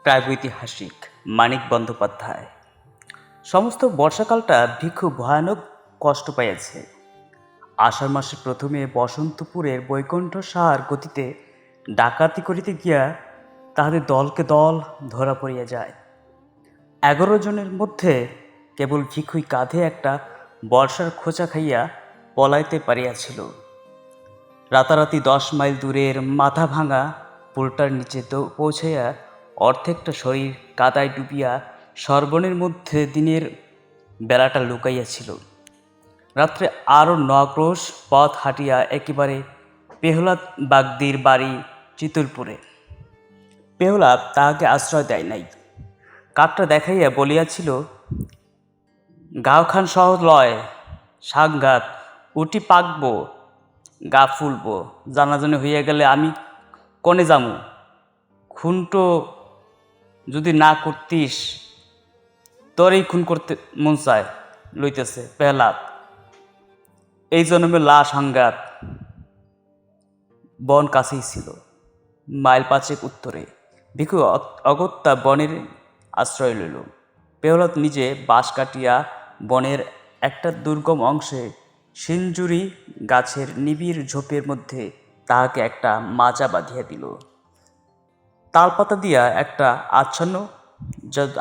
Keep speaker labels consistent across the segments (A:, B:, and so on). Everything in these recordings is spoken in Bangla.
A: প্রাগৈতিহাসিক মানিক বন্দ্যোপাধ্যায়। সমস্ত বর্ষাকালটা ভিক্ষু ভয়ানক কষ্ট পাইয়াছে। আষাঢ় মাসের প্রথমে বসন্তপুরের বৈকুণ্ঠ সাহার গতিতে ডাকাতি করিতে গিয়া তাহাদের দলকে দল ধরা পড়িয়া যায়। 11 জনের মধ্যে কেবল ভিক্ষুই কাঁধে একটা বর্ষার খোঁচা খাইয়া পলাইতে পারিয়াছিল। রাতারাতি 10 মাইল দূরের মাথা ভাঙা পুলটার নিচে পৌঁছাইয়া অর্ধেকটা শরীর কাদায় ডুবিয়া সর্বণের মধ্যে দিনের বেলাটা লুকাইয়াছিল। রাত্রে আরও 9 ক্রোশ পথ হাঁটিয়া একেবারে পেহলাদ বাগদির বাড়ি চিতুলপুরে। পেহলা তাহাকে আশ্রয় দেয় নাই। কাকটা দেখাইয়া বলিয়াছিল, গাঁওখান সহজ লয়, সাংঘাত, উটি পাকব, গা ফুলব, জানাজানি হইয়া গেলে আমি কনে যামু, খুনটো যদি না করতিস তোরই খুন করতে মন চায় লইতেছে পেহলাদ, এই জন্মে লাশ সাংঘাত। বন কাছেই ছিল, মাইল 5 উত্তরে। ভিক্ষু অগত্যা বনের আশ্রয় লইল। পেহলাদ নিজে বাঁশ কাটিয়া বনের একটা দুর্গম অংশে সিঞ্জুরি গাছের নিবিড় ঝোপের মধ্যে তাহাকে একটা মাচা বাঁধিয়া দিল। তালপাতা দিয়া একটা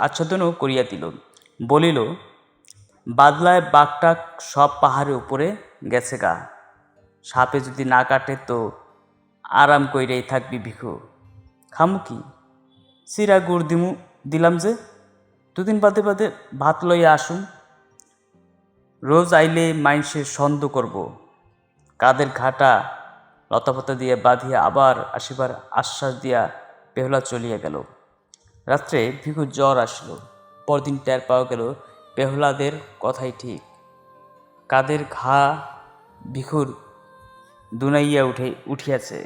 A: আচ্ছাদনও করিয়া দিল। বলিল, বাদলায় বাঘটাক সব পাহাড়ের উপরে গেছে গা, সাপে যদি না কাটে তো আরাম কইরেই থাকবি ভিখু। খামু কি, চিরা গুড় দিলাম যে, 2 দিন বাদে বাদে ভাত লইয়া আসুন। রোজ আইলে মাইনষের ছন্দ করব। কাদের ঘাটা লতাপাতা দিয়ে বাঁধিয়া আবার আসিবার আশ্বাস দিয়া পেহলা চলিয়া গেল। রাত্রে ভিখুর জ্বর আসিল। পরদিন টের পাওয়া গেল পেহলাদের কথাই ঠিক। কাদের ঘা ভিখুর দুনাইয়া উঠিয়াছে।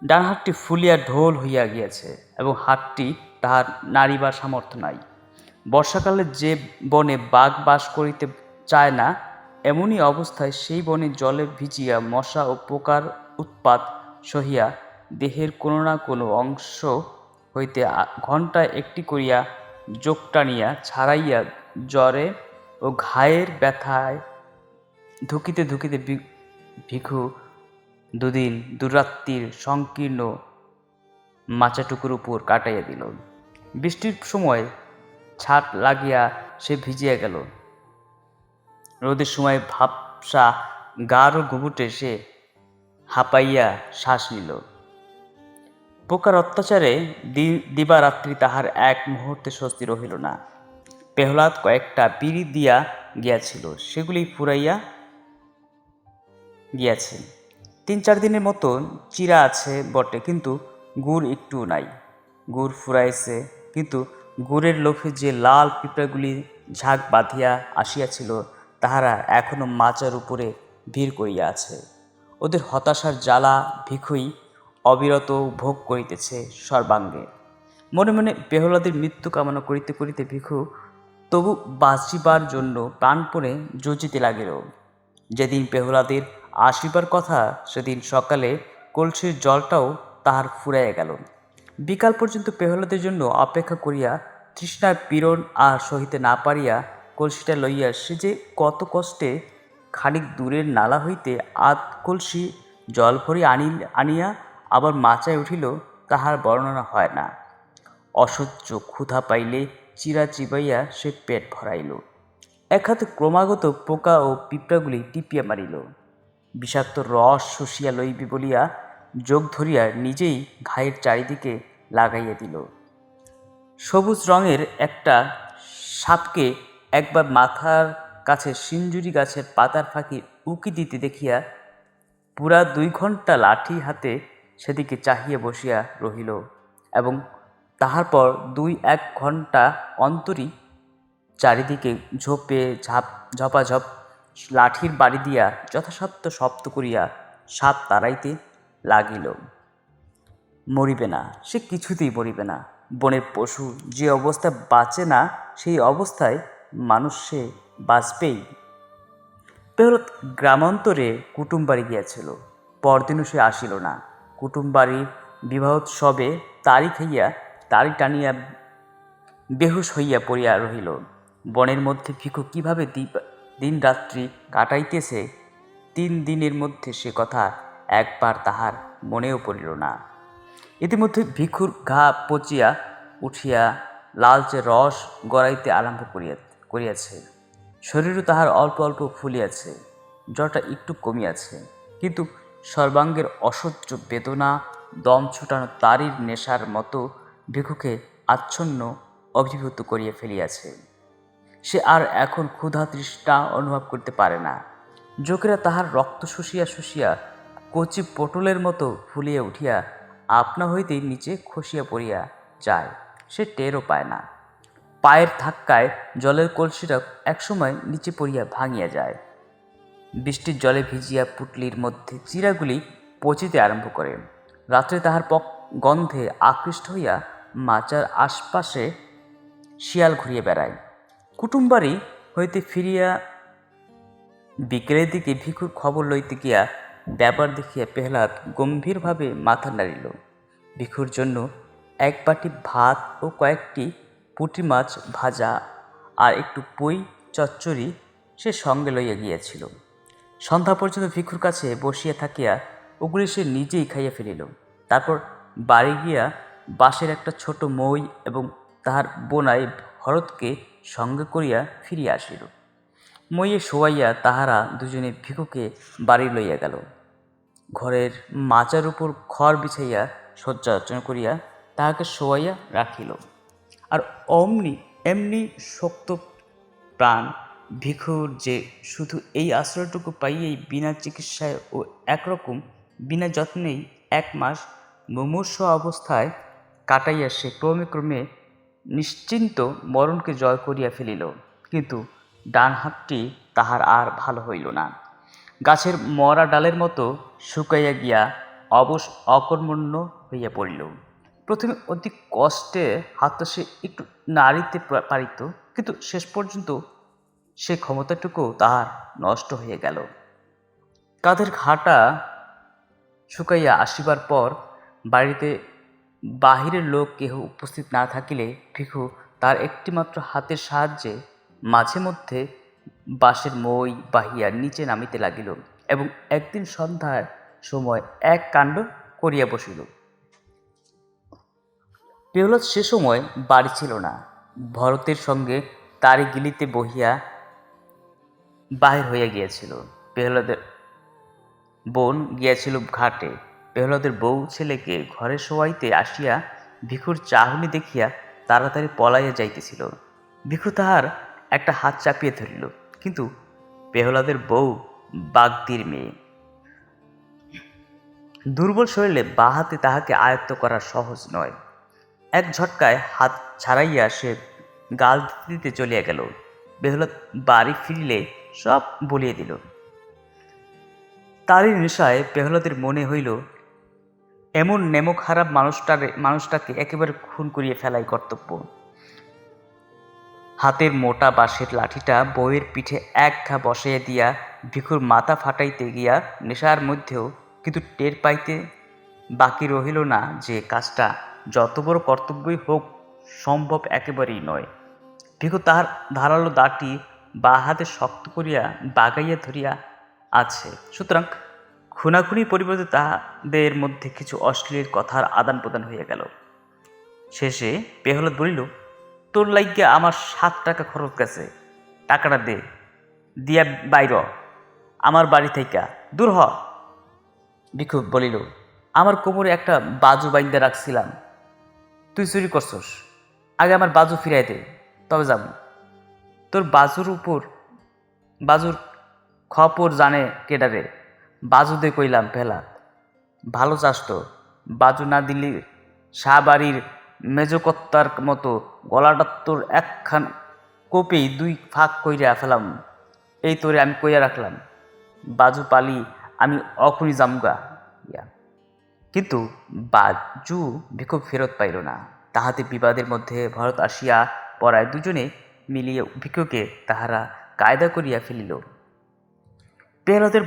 A: ডান হাতটি ফুলিয়া ঢোল হইয়া গিয়াছে এবং হাতটি তাহার নাড়িবার সামর্থ্য নাই। বর্ষাকালে যে বনে বাঘ বাস করিতে চায় না, এমনই অবস্থায় সেই বনে জলে ভিজিয়া মশা ও পোকার উৎপাত সহিয়া দেহের কোনো না কোনো অংশ হইতে ঘণ্টায় একটি করিয়া যোগ টানিয়া ছাড়াইয়া জ্বরে ও ঘায়ের ব্যথায় ধুকিতে ধুকিতে ভিখু 2 দিন 2 রাত্রির সংকীর্ণ মাচাটুকুর উপর কাটাইয়া দিল। বৃষ্টির সময় ছাট লাগিয়া সে ভিজিয়া গেল। রোদের সময় ভাবসা গাঢ় ঘুঘুটে সে হাঁপাইয়া শ্বাস নিল। পোকার অত্যাচারে দিবারাত্রি তাহার এক মুহূর্তে স্বস্তি রহিল না। পেহলাদ কয়েকটা বিড়ি দিয়া গিয়াছিল, সেগুলি ফুরাইয়া গিয়াছে। 3-4 দিনের মতো চিরা আছে বটে, কিন্তু গুড় একটুও নাই। গুড় ফুরাইছে, কিন্তু গুড়ের লোভে যে লাল পিঁপড়াগুলি ঝাঁক বাঁধিয়া আসিয়াছিল, তাহারা এখনো মাচার উপরে ভিড় করিয়া আছে। ওদের হতাশার জ্বালা ভিখুই অবিরত ভোগ করিতেছে সর্বাঙ্গে। মনে মনে পেহলাদের মৃত্যু কামনা করিতে করিতে ভিখু তবু বাঁচিবার জন্য প্রাণপণে যুজিতে লাগিল। যেদিন পেহলাদের আসিবার কথা, সেদিন সকালে কলসির জলটাও তাহার ফুরাইয়া গেল। বিকাল পর্যন্ত পেহলাদের জন্য অপেক্ষা করিয়া তৃষ্ণার পীড়ন আর সহিতে না পারিয়া কলসিটা লইয়া সে যে কত কষ্টে খানিক দূরের নালা হইতে আধ কলসি জল ভরি আনিয়া আবার মাচায় উঠিল, তাহার বর্ণনা হয় না। অসহ্য ক্ষুধা পাইলে চিরা চিবাইয়া সে পেট ভরাইল। এক হাতে ক্রমাগত পোকা ও পিঁপড়াগুলি টিপিয়া মারিল। বিষাক্ত রস শুষিয়া লইবে বলিয়া যোগ ধরিয়া নিজেই ঘায়ের চারিদিকে লাগাইয়া দিল। সবুজ রঙের একটা সাপকে একবার মাথার কাছে সিঞ্জুরি গাছের পাতার ফাঁকি উকি দিতে দেখিয়া পুরা 2 ঘণ্টা লাঠি হাতে সেদিকে চাহিয়া বসিয়া রহিল এবং তাহার পর 2-1 ঘণ্টা অন্তরই চারিদিকে ঝোপে ঝপাঝপ লাঠির বাড়ি দিয়া যথাসাধ্য শব্দ করিয়া সাপ তাড়াইতে লাগিল। মরিবে না, সে কিছুতেই মরিবে না। বনের পশু যে অবস্থায় বাঁচে না, সেই অবস্থায় মানুষ সে বাঁচবেই। পেহলাদ গ্রামান্তরে কুটুম বাড়ি গিয়াছিল। পরদিনও সে আসিল না। কুটুম বাড়ির বিবাহোৎসবে তারিখ হইয়া তাড়ি টানিয়া বেহুশ হইয়া পড়িয়া রহিল। বনের মধ্যে ভিখু কিভাবে দিন রাত্রি কাটাইতেছে 3 দিনের মধ্যে সে কথা একবার তাহার মনেও পড়িল না। ইতিমধ্যে ভিক্ষুর ঘা পচিয়া উঠিয়া লালচে রস গড়াইতে আরম্ভ করিয়াছে। শরীরও তাহার অল্প অল্প ফুলিয়াছে, জ্বরটা একটু কমিয়াছে, কিন্তু সর্বাঙ্গের অসহ্য বেদনা দম ছুটানো তারির নেশার মতো ভিক্ষুকে আচ্ছন্ন অভিভূত করিয়া ফেলিয়াছে। সে আর এখন ক্ষুধা তৃষ্ণা অনুভব করতে পারে না। যোগেরা তাহার রক্ত শুষিয়া শুষিয়া কচি পটলের মতো ফুলিয়া উঠিয়া আপনা হইতেই নিচে খসিয়া পড়িয়া যায়, সে টেরও পায় না। পায়ের ধাক্কায় জলের কলসিটা একসময় নিচে পড়িয়া ভাঙিয়া যায়। বৃষ্টির জলে ভিজিয়া পুটলির মধ্যে চিরাগুলি পচিতে আরম্ভ করে। রাত্রে তাহার গন্ধে আকৃষ্ট হইয়া মাচার আশপাশে শিয়াল ঘুরিয়া বেড়ায়। কুটুমবাড়ি হইতে ফিরিয়া বিকেলের দিকে ভিখুর খবর লইতে গিয়া ব্যাপার দেখিয়া পেহলাদ গম্ভীরভাবে মাথা নাড়িল। ভিখুর জন্য 1 বাটি ভাত ও কয়েকটি পুঁটি মাছ ভাজা আর একটু পুঁই চচ্চড়ি সে সঙ্গে লইয়া গিয়াছিল। সন্ধ্যা পর্যন্ত ভিখুর কাছে বসিয়া থাকিয়া ওগুলি সে নিজেই খাইয়া ফেলিল। তারপর বাড়ি গিয়া বাঁশের একটা ছোট মই এবং তাহার বোনাই ভরতকে সঙ্গে করিয়া ফিরিয়া আসিল। মইয়ে শোয়াইয়া তাহারা দুজনে ভিখুকে বাড়ি লইয়া গেল। ঘরের মাচার উপর খড় বিছাইয়া শয্যা রচনা করিয়া তাহাকে শোয়াইয়া রাখিল। আর এমনি শক্ত প্রাণ ভিখুর যে শুধু এই আশ্রয়টুকু পাইয়েই বিনা চিকিৎসায় ও একরকম বিনা যত্নেই 1 মাস মুমূর্ষ অবস্থায় কাটাইয়া সে ক্রমে ক্রমে নিশ্চিন্ত মরণকে জয় করিয়া ফেলিল। কিন্তু ডান হাতটি তাহার আর ভালো হইল না। গাছের মরা ডালের মতো শুকাইয়া গিয়া অবশ অকর্মণ্য হইয়া পড়িল। প্রথমে অতি কষ্টে হাতটা সে একটু নাড়িতে পারিত, কিন্তু শেষ পর্যন্ত সে ক্ষমতাটুকু তাহার নষ্ট হইয়া গেল। কাঁধের ঘাটা শুকাইয়া আসিবার পর বাড়িতে বাহিরের লোক কেহ উপস্থিত না থাকিলে ভিখু তার একটিমাত্র হাতের সাহায্যে মাঝে মধ্যে বাঁশের মই বাহিয়া নিচে নামিতে লাগিল এবং একদিন সন্ধ্যার সময় এক কাণ্ড করিয়া বসিল। পেহলদ সে সময় বাড়ি ছিল না। ভরতের সঙ্গে তারি গিলিতে বহিয়া বাহির হইয়া গিয়াছিল। পেহলদের বোন গিয়াছিল ঘাটে। পেহলদের বউ ছেলেকে ঘরে শোয়াইতে আসিয়া ভিখুর চাহনি দেখিয়া তাড়াতাড়ি পলাইয়া যাইতেছিল। ভিখু তাহার একটা হাত চাপিয়া ধরিল, কিন্তু পেহলাদের বউ বাগদির মেয়ে। দুর্বল শরীরে বা হাতে তাহাকে আয়ত্ত করা সহজ নয়। এক ঝটকায় হাত ছাড়াইয়া সে গাল দিতে চলিয়া গেল। পেহলদ বাড়ি ফিরিলে সব বলিয়া দিল। তারই নেশায় পেহলদের মনে হইল এমন নেমক খারাপ মানুষটাকে একেবারে খুন করিয়া ফেলাই কর্তব্য। হাতের মোটা বাঁশের লাঠিটা বউয়ের পিঠে এক ঘা বসাইয়া দিয়া ভিখুর মাথা ফাটাইতে গিয়া নেশার মধ্যেও কিন্তু টের পাইতে বাকি রহিল না যে কাজটা যত বড় কর্তব্যই হোক সম্ভব একেবারেই নয়। ভিখু তাহার ধারালো দাঁটি বা হাতে শক্ত করিয়া বাগাইয়া ধরিয়া আছে, সুতরাং খুনাখুনির পরিবর্তে তাহাদের মধ্যে কিছু অশ্লীল কথার আদান প্রদান হইয়া গেল। শেষে পেহলদ বলিল, তোর লাগিয়া আমার 7 টাকা খরচ গেছে, টাকাটা দে, দিয়া বাইর আমার বাড়ি থাইকা, দূর হ। ভিখু বলিল, আমার কোমরে একটা বাজু বাইন্দা রাখছিলাম, তুই চুরি করছস, আগে আমার বাজু ফিরাই দে, তবে যাব। তোর বাজুর খপর জানে কেডারে, বাজু দে কইলাম। পেহলাদ, ভালো চাস তো, বাজু না দিলি শাহবাড়ির মেজকত্তার মতো গলাটা তোর একখান কোপেই 2 ফাঁক কইরা ফেলাম। এই তোরে আমি কইয়া রাখলাম, বাজু পালি আমি অখুনি জামগা। কিন্তু বাজু ভিখু ফেরত পাইল না। তাহাতে বিবাদের মধ্যে ভরত আসিয়া পড়ায় দুজনে মিলিয়ে ভিখুকে তাহারা কায়দা করিয়া ফেলিল। পেহলদের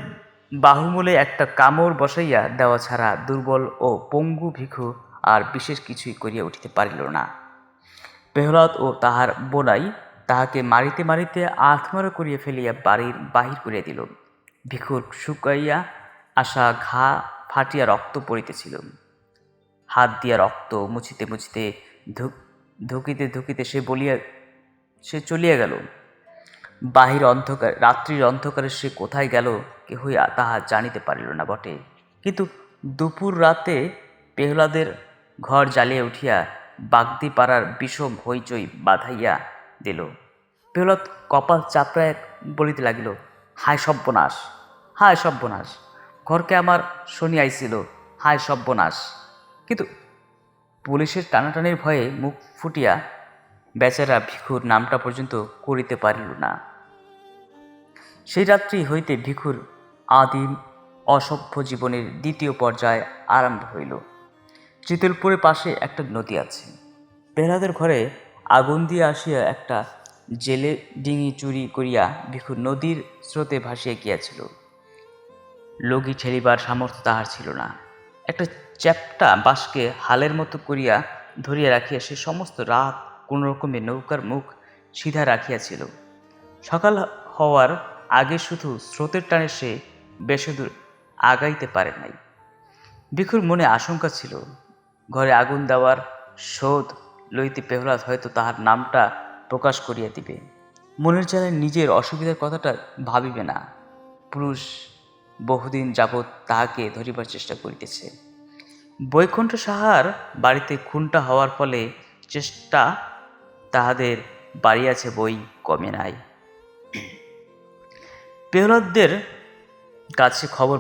A: বাহুমূলে একটা কামড় বসাইয়া দেওয়া ছাড়া দুর্বল ও পঙ্গু ভিখু আর বিশেষ কিছুই করিয়া উঠিতে পারিল না। প্রহ্লাদ ও তাহার বোনাই তাহাকে মারিতে মারিতে আধমরা করিয়া ফেলিয়া বাড়ির বাহির করিয়া দিল। ভিখুর শুকাইয়া আসা ঘা ফাটিয়া রক্ত পড়িতেছিল। হাত দিয়া রক্ত মুছিতে মুছিতে ধুকিতে ধুকিতে সে চলিয়া গেল। রাত্রির অন্ধকারে সে কোথায় গেল কেহই তাহা জানিতে পারিল না বটে। কিন্তু দুপুর রাতে প্রহ্লাদের ঘর জ্বালিয়া উঠিয়া বাগদি পাড়ার বিষম হইচই বাঁধাইয়া দিল। প্রহ্লাদ কপাল চাপড়ায় বলিতে লাগিল, হায় সর্বনাশ, হায় সর্বনাশ, ঘরকে আমার শনি আইছিল, হায় সর্বনাশ। কিন্তু পুলিশের টানাটানির ভয়ে মুখ ফুটিয়া বেচারা ভিখুর নামটা পর্যন্ত করিতে পারিল না। সেই রাত্রি হইতে ভিখুর আদিম অসভ্য জীবনের দ্বিতীয় পর্যায় আরম্ভ হইল। চিতলপুরের পাশে একটা নদী আছে। প্রহ্লাদের ঘরে আগুন দিয়ে আসিয়া একটা জেলে ডিঙি চুরি করিয়া ভিখু নদীর স্রোতে ভাসিয়া গিয়াছিল। লগি ঠেলিবার সামর্থ্য তাহার ছিল না। একটা চ্যাপ্টা বাঁশকে হালের মতো করিয়া ধরিয়া রাখিয়া সে সমস্ত রাত কোনোরকমে নৌকার মুখ সিধা রাখিয়াছিল। সকাল হওয়ার আগে শুধু স্রোতের টানে সে বেশি দূর আগাইতে পারে নাই। ভিখুর মনে আশঙ্কা ছিল, ঘরে আগুন দেওয়ার শোধ লইতে প্রহ্লাদ হয়তো তাহার নামটা প্রকাশ করিয়া দিবে। মনের জ্বালায় নিজের অসুবিধার কথাটা ভাবিবে না। পুরুষ বহুদিন যাবৎ তাহাকে ধরিবার চেষ্টা করিতেছে। বৈকুণ্ঠ সাহার বাড়িতে খুনটা হওয়ার ফলে চেষ্টা তাহাদের বাড়িয়াছে, বই কমে নাই। প্রহ্লাদদের কাছে খবর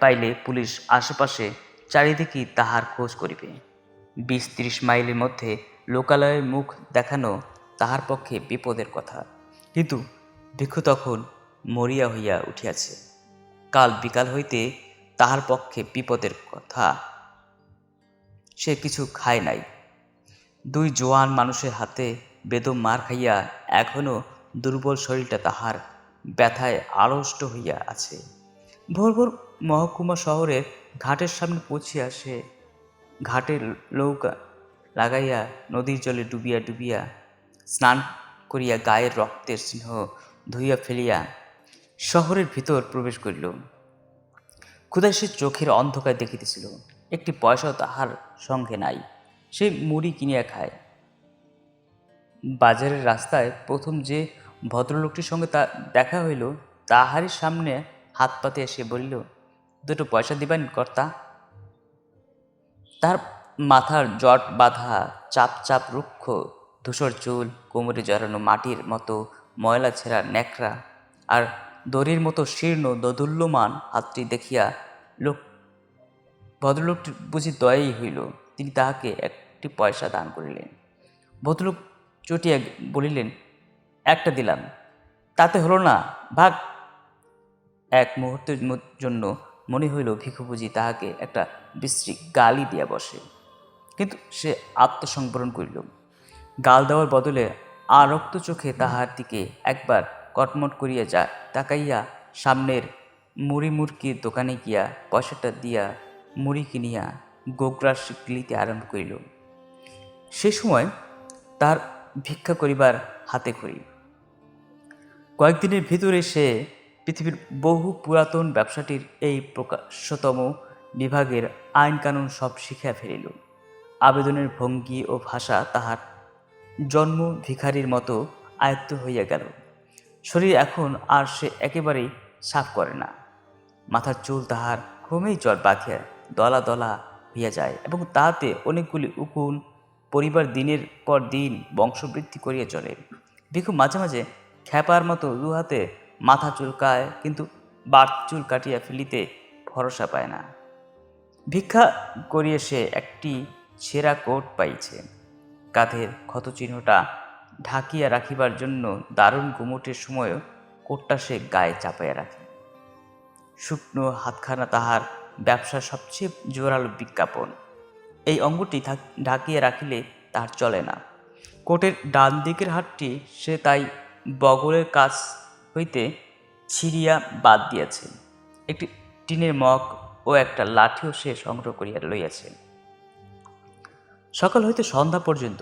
A: পাইলে পুলিশ আশেপাশে চারিদিকে তাহার খোঁজ করিবে। 20-30 মাইলের মধ্যে লোকালয়ে মুখ দেখানো তাহার পক্ষে বিপদের কথা। কিন্তু ভিখু তখন মরিয়া হইয়া উঠিয়াছে। কাল বিকাল হইতে তাহার পক্ষে বিপদের কথা। সে কিছু খায় নাই। 2 জোয়ান মানুষের হাতে বেদম মার খাইয়া এখনো দুর্বল শরীরটা তাহার ব্যথায় আড়ষ্ট হইয়া আছে। ভোর ভোর মহকুমা শহরের ঘাটের সামনে পৌঁছিয়া সে ঘাটে নৌকা লাগাইয়া নদীর জলে ডুবিয়া ডুবিয়া স্নান করিয়া গায়ের রক্তের চিহ্ন ধুইয়া ফেলিয়া শহরের ভিতর প্রবেশ করিল। ক্ষুধায় সে চোখের অন্ধকার দেখিতেছিল। একটি পয়সাও তাহার সঙ্গে নাই। সে মুড়ি কিনিয়া খায়। বাজারের রাস্তায় প্রথম যে ভদ্রলোকটির সঙ্গে দেখা হইল তাহারই সামনে হাত পাতিয়া সে বলিল, 2 পয়সা দিবেন কর্তা? তার মাথার জট বাঁধা চাপ চাপ রুক্ষ ধূসর চুল, কোমরে জড়ানো মাটির মতো ময়লা ছেঁড়া ন্যাকড়া আর দড়ির মতো শীর্ণ দোদুল্যমান হাতটি দেখিয়া ভদ্রলোকটির বুঝি দয়াই হইল। তিনি তাহাকে 1 পয়সা দান করিলেন। ভদ্রলোক চটিয়া বলিলেন, 1টা দিলাম, তাতে হলো না, ভাগ। এক মুহূর্তের জন্য মনে হইল ভিখু বুঝি তাহাকে একটা বিশ্রী গালি দিয়া বসে। কিন্তু সে আত্মসংবরণ করিল। গাল দেওয়ার বদলে আরক্ত চোখে তাহার দিকে একবার কটমট করিয়া তাকাইয়া সামনের মুড়ি মুরকির দোকানে গিয়া পয়সাটা দিয়া মুড়ি কিনিয়া গোগ্রাস গিলিতে আরম্ভ করিল। সে সময় তার ভিক্ষা করিবার হাতে খড়ি। কয়েকদিনের ভিতরে সে পৃথিবীর বহু পুরাতন ব্যবসাটির এই প্রকাশ্যতম বিভাগের আইন কানুন সব শিখিয়া ফেলিল। আবেদনের ভঙ্গি ও ভাষা তাহার জন্ম ভিখারির মতো আয়ত্ত হইয়া গেল। শরীর এখন আর সে একেবারেই সাফ করে না। মাথার চুল তাহার ক্রমেই জট বাঁধিয়া দলা দলা হইয়া যায় এবং তাহাতে অনেকগুলি উকুন পরিবার দিনের পর দিন বংশবৃদ্ধি করিয়া চলে। ভিখু মাঝে মাঝে খ্যাপার মতো 2 হাতে মাথা চুলকায়, কিন্তু বাড়তি চুল কাটিয়া ফেলিতে ভরসা পায় না। ভিক্ষা করিয়া সে একটি ছেঁড়া কোট পাইছে। কাঁধের ক্ষতচিহ্নটা ঢাকিয়া রাখিবার জন্য দারুণ গুমুটের সময়ও কোটটা সে গায়ে চাপাইয়া রাখে। শুকনো হাতখানা তাহার ব্যবসার সবচেয়ে জোরালো বিজ্ঞাপন। এই অঙ্গটি ঢাকিয়া রাখিলে তাহার চলে না। কোটের ডান দিকের হাতটি সে তাই বগলের কাছ হইতে ছিঁড়িয়া বাদ দিয়াছে। একটি টিনের মগ ও একটা লাঠিও সে সংগ্রহ করিয়া লইয়াছে। সকাল হইতে সন্ধ্যা পর্যন্ত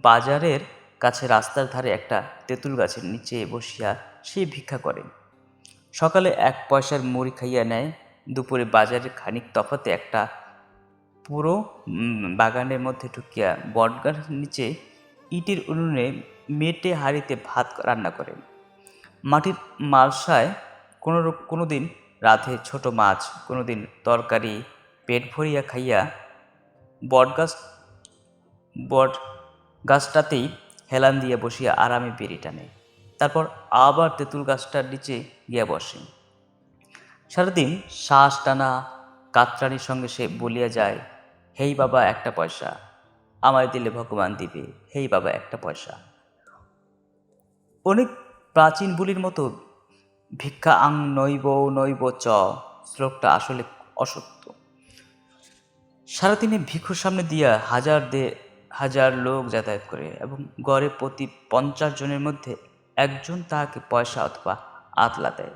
A: বাজারের কাছে রাস্তার ধারে একটা তেঁতুল গাছের নিচে বসিয়া সে ভিক্ষা করে। সকালে 1 পয়সার মুড়ি খাইয়া নেয়, দুপুরে বাজারে খানিক তফাতে একটা পুরো বাগানের মধ্যে ঢুকিয়া বটগাছের নিচে ইটের উনুনে মেটে হাঁড়িতে ভাত রান্না করে। মাটির মালসায় কোনো দিন রাধে ছোট মাছ, কোনো দিন তরকারি পেট ভরিয়া খাইয়া বটগাছ বট গাছটাতেই হেলান দিয়া বসিয়া আরামে বেরি টানে। তারপর আবার তেঁতুল গাছটার নিচে গিয়া বসে। সারাদিন শ্বাস টানা কাতরানির সঙ্গে সে বলিয়া যায়, হেই বাবা 1 পয়সা, আমায় দিলে ভগবান দিবে, হেই বাবা 1 পয়সা। অনেক প্রাচীন বুলির মতো ভিক্ষা আং নৈব নৈব চ শ্লোকটা আসলে অসত্য। সারাদিনে ভিক্ষুর সামনে দিয়া হাজার লোক যাতায়াত করে এবং গড়ে প্রতি 50 জনের মধ্যে একজন তাহাকে পয়সা অথবা আতলা দেয়।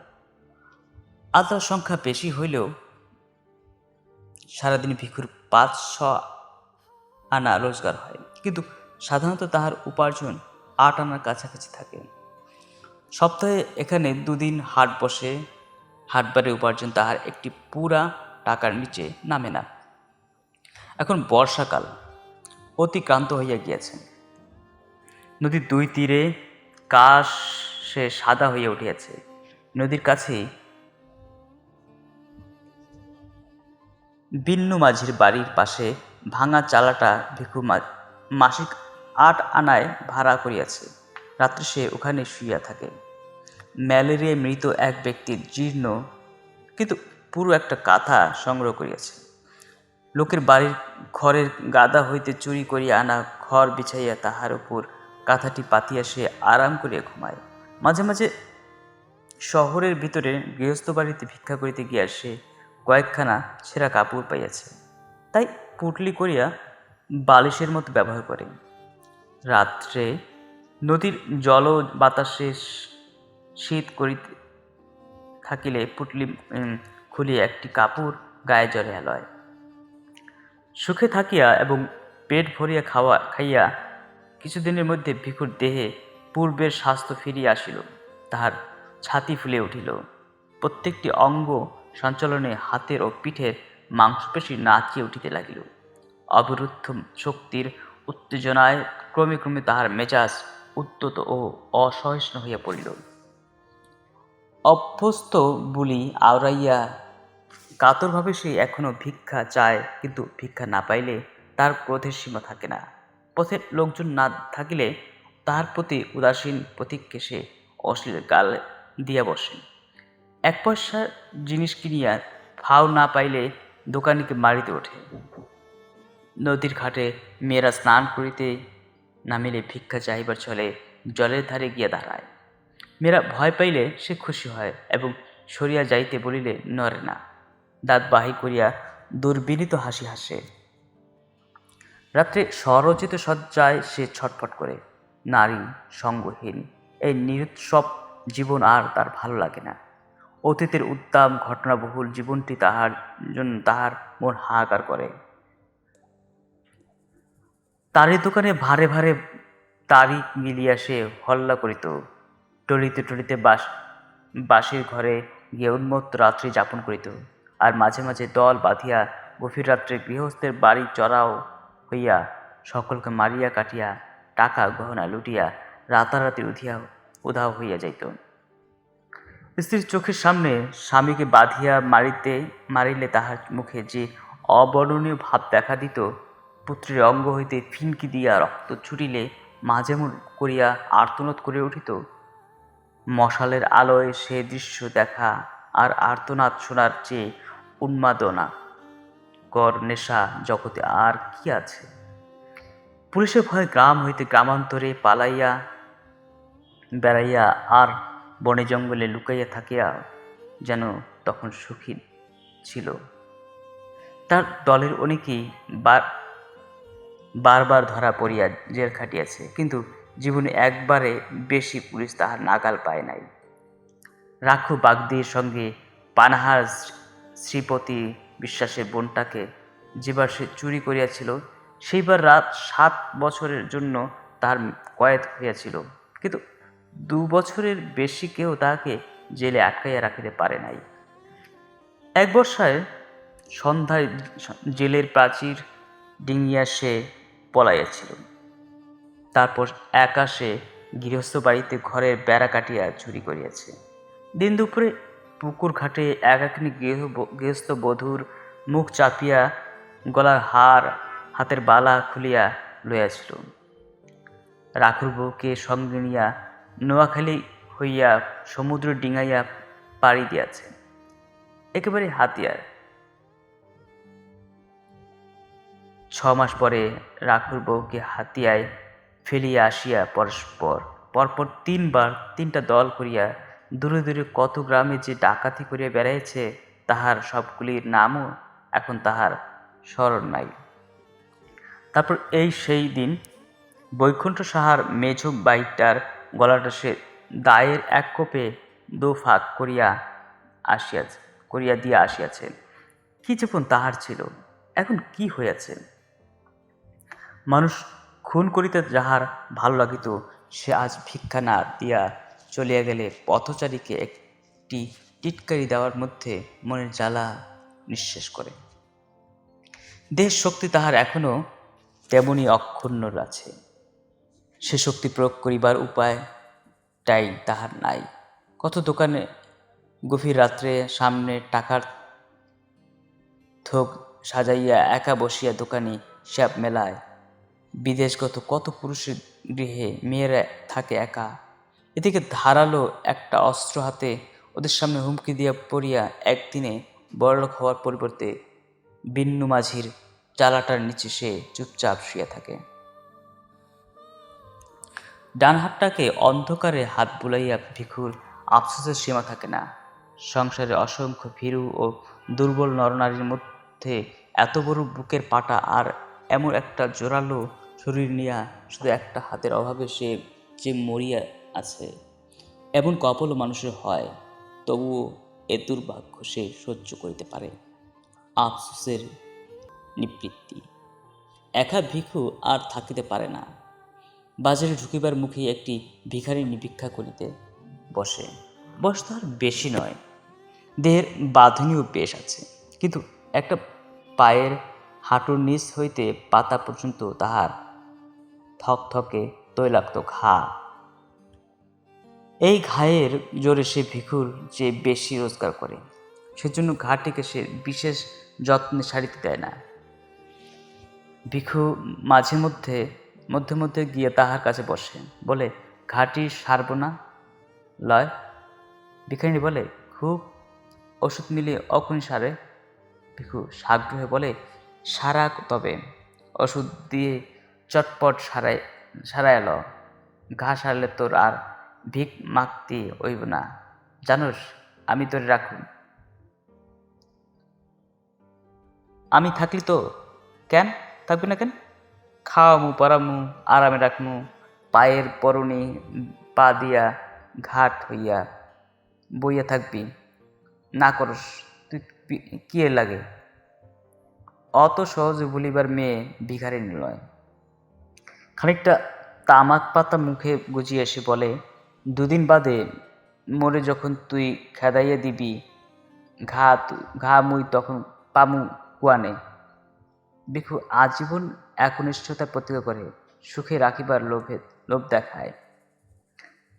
A: আতলার সংখ্যা বেশি হইলেও সারাদিন ভিক্ষুর 500 আনা রোজগার হয়, কিন্তু সাধারণত তাহার উপার্জন 8 আনার কাছাকাছি থাকে। সপ্তাহে এখানে 2 দিন হাট বসে, হাটবারে উপার্জন তাহার একটি পুরা টাকার নিচে নামে না। এখন বর্ষাকাল, অতিক্রান্ত হইয়া গিয়াছেন। নদীর 2 তীরে কাশ সে সাদা হইয়া উঠিয়াছে। নদীর কাছেই বিন্নু মাঝির বাড়ির পাশে ভাঙা চালাটা ভিক্ষু মাসিক 8 আনায় ভাড়া করিয়াছে। রাত্রে সে ওখানে শুইয়া থাকে। ম্যালেরিয়ায় মৃত এক ব্যক্তির জীর্ণ কিন্তু পুরো একটা কাঁথা সংগ্রহ করিয়াছে। লোকের বাড়ির ঘরের গাদা হইতে চুরি করিয়া আনা খড় বিছাইয়া তাহার উপর কাঁথাটি পাতিয়া সে আরাম করিয়া ঘুমায়। মাঝে মাঝে শহরের ভিতরে গৃহস্থ বাড়িতে ভিক্ষা করিতে গিয়া সে কয়েকখানা ছেঁড়া কাপড় পাইয়াছে, তাই পুটলি করিয়া বালিশের মতো ব্যবহার করে। রাত্রে নদীর জল বাতাসে শীত করিতে থাকিলে পুটলি খুলিয়া একটি কাপড় গায়ে জড়াইয়া লয়। সুখে থাকিয়া এবং পেট ভরিয়া খাইয়া কিছুদিনের মধ্যে ভিক্ষুর দেহে পূর্বের স্বাস্থ্য ফিরিয়া আসিল। তাহার ছাতি ফুলে উঠিল। প্রত্যেকটি অঙ্গ সঞ্চালনে হাতের ও পিঠের মাংসপেশি নাচিয়া উঠিতে লাগিল। অবরুদ্ধ শক্তির উত্তেজনায় ক্রমে ক্রমে তাহার মেজাজ উদ্যত ও অসহিষ্ণু হইয়া পড়িল। অভ্যস্ত বুলি আওড়াইয়া কাতরভাবে সে এখনো ভিক্ষা চায়, কিন্তু ভিক্ষা না পাইলে তার ক্রোধের সীমা থাকে না। পথের লোকজন না থাকিলে তাহার প্রতি উদাসীন প্রতীককে সে অশ্লীল গাল দিয়া বসে। 1 পয়সার জিনিস কিনিয়া ফাও না পাইলে দোকানিকে মারিতে ওঠে। নদীর ঘাটে মেয়েরা স্নান করিতে নামিলে ভিক্ষা চাহিবার ছলে জলের ধারে গিয়া দাঁড়ায়। মেয়েরা ভয় পাইলে সে খুশি হয় এবং সরিয়া যাইতে বলিলে নড়ে না, দাঁত বাহির করিয়া দুর্বিনীত হাসি হাসে। রাত্রে স্বরচিত শয্যায় সে ছটফট করে। নারী সঙ্গহীন এই নিরুৎসব জীবন আর তার ভালো লাগে না। অতীতের উদ্দাম ঘটনাবহুল জীবনটি তাহার মন হাহাকার করে। তারি দোকানে ভারে ভারে তারি গিলিয়া সে হল্লা করিত। টলিতে টলিতে বাসির ঘরে গিয়া উন্মত্ত রাত্রি যাপন করিত। আর মাঝে মাঝে দল বাঁধিয়া গভীর রাত্রে গৃহস্থের বাড়ি চড়াও হইয়া সকলকে মারিয়া কাটিয়া টাকা গহনা লুটিয়া রাতারাতি উধাও হইয়া যাইত। স্ত্রীর চোখের সামনে স্বামীকে বাঁধিয়া মারিলে তাহার মুখে যে অবর্ণনীয় ভাব দেখা দিত, পুত্রের অঙ্গ হইতে ফিনকি দিয়া রক্ত ছুটিলে মাঝে করিয়া আর্তনাদ করে উঠিত, মশালের আলোয় সে দৃশ্য দেখা আর আর্তনাদ শোনার চেয়ে উন্মাদনা কর নেশা জগতে আর কি আছে। পুলিশের ভয়ে গ্রাম হইতে গ্রামান্তরে পালাইয়া বেড়াইয়া আর বনে জঙ্গলে লুকাইয়া থাকিয়া যেন তখন সুখী ছিল। তার দলের অনেকেই বারবার ধরা পড়িয়া জেল খাটিয়াছে, কিন্তু জীবনে একবারে বেশি পুলিশ তাহার নাগাল পায় নাই। রাখু বাগদির সঙ্গে পানাহার শ্রীপতি বিশ্বাসের বোনটাকে যেবার সে চুরি করিয়াছিল, সেইবার রাত 7 বছরের জন্য তাহার কয়েদ হইয়াছিল, কিন্তু 2 বছরের বেশি কেউ তাহাকে জেলে আটকাইয়া রাখিতে পারে নাই। এক বর্ষায় সন্ধ্যায় জেলের প্রাচীর ডিঙিয়া সে পলাইয়াছিল। তারপর একা সে গৃহস্থ বাড়িতে ঘরের বেড়া কাটিয়া চুরি করিয়াছে। দিন দুপুরে পুকুর ঘাটে একাকিনী গৃহস্থ বধূর মুখ চাপিয়া গলার হার হাতের বালা খুলিয়া লইয়াছিল। রাখুর বউকে সঙ্গে নিয়া নোয়াখালী হইয়া সমুদ্র ডিঙাইয়া পাড়ি দিয়াছে, একেবারে হাতিয়ার। 6 মাস পরে রাখুর বউকে হাতিয়ায় ফেলিয়া আসিয়া পরপর 3বার 3টা দল করিয়া দূরে দূরে কত গ্রামে যে ডাকাতি করিয়া বেড়াইছে, তাহার সবগুলির নামও এখন তাহার স্মরণ নাই। তারপর সেই দিন বৈকুণ্ঠ সাহার মেঝ বাইটার গলাটা সে দায়ের এক কোপে 2 ফাঁক করিয়া দিয়া আসিয়াছে। কি যেমন তাহার ছিল, এখন কি হইয়াছে? মানুষ খুন করিতে যাহার ভালো লাগিত, সে আজ ভিক্ষা না দিয়া চলিয়া গেলে পথচারীকে একটি টিটকারি দেওয়ার মধ্যে মনের জ্বালা নিঃশেষ করে। দেহের শক্তি তাহার এখনো তেমনি অক্ষুণ্ণ আছে। সে শক্তি প্রয়োগ করিবার উপায়টাই তাহার নাই। কত দোকানে গভীর রাত্রে সামনে টাকার থোক সাজাইয়া একা বসিয়া দোকানি হিসাব মেলায়। বিদেশগত কত পুরুষের গৃহে মেয়েরা থাকে একা। এদিকে ধারালো একটা অস্ত্র হাতে ওদের সামনে হুমকি দিয়া পড়িয়া একদিনে বড়লোক হওয়ার পরিবর্তে বিন্নু মাঝির চালাটার নিচে সে চুপচাপ শুয়ে থাকে। ডান হাতটাকে অন্ধকারে হাত বুলাইয়া ভিখুর আফসোসের সীমা থাকে না। সংসারে অসংখ্য ভীরু ও দুর্বল নরনারীর মধ্যে এত বড় বুকের পাটা আর এমন একটা জোরালো শরীর নিয়া শুধু একটা হাতের অভাবে সে যে মরিয়া আছে, এমন কপালও মানুষের হয়। তবুও এ দুর্ভাগ্য সে সহ্য করিতে পারে। আফসোসের নিবৃত্তি। একা ভিখু আর থাকিতে পারে না। বাজারে ঢুকিবার মুখে একটি ভিখারিনী ভিক্ষা করিতে বসে। বয়স তাহার বেশি নয়, দেহের বাঁধনীয় বেশ আছে, কিন্তু একটা পায়ের হাঁটুর নিচ হইতে পাতা পর্যন্ত তাহার থকথকে তৈলাক্ত ঘা। এই ঘায়ের জোরে সে ভিখুর চেয়ে বেশি রোজগার করে, সেজন্য ঘাটিকে সে বিশেষ যত্নে সারিতে দেয় না। ভিখু মাঝে মধ্যে মধ্যে গিয়ে তাহার কাছে বসে, বলে, ঘাটি সারব না লয়? ভিখারিনী বলে, খুব ওষুধ মিলিয়ে অখুনি সারে। ভিখু সাগ্রহে বলে, সারা তবে ওষুধ দিয়ে চটপট সারায় ল। ঘা সারলে তোর আর ভিক মাগতে হইব না, জানোস আমি তোরে রাখুন। আমি থাকলি তো কেন থাকবি না কেন? খাওয়ামু পরামু আরামে রাখমু, পায়ের পরনে পা দিয়া ঘাট হইয়া বইয়া থাকবি না করস তুই কি এর লাগে? অত সহজে বলিবার মেয়ে ভিখারিনী নয়। খানিকটা তামাক পাতা মুখে গুজিয়ে এসে বলে, 2 দিন বাদে মোরে যখন তুই খেদাইয়া দিবি ঘা মুই তখন পামু কুয়ানে। ভিখু আজীবন একনিষ্ঠতার প্রতিজ্ঞা করে, সুখে রাখিবার লোভ দেখায়,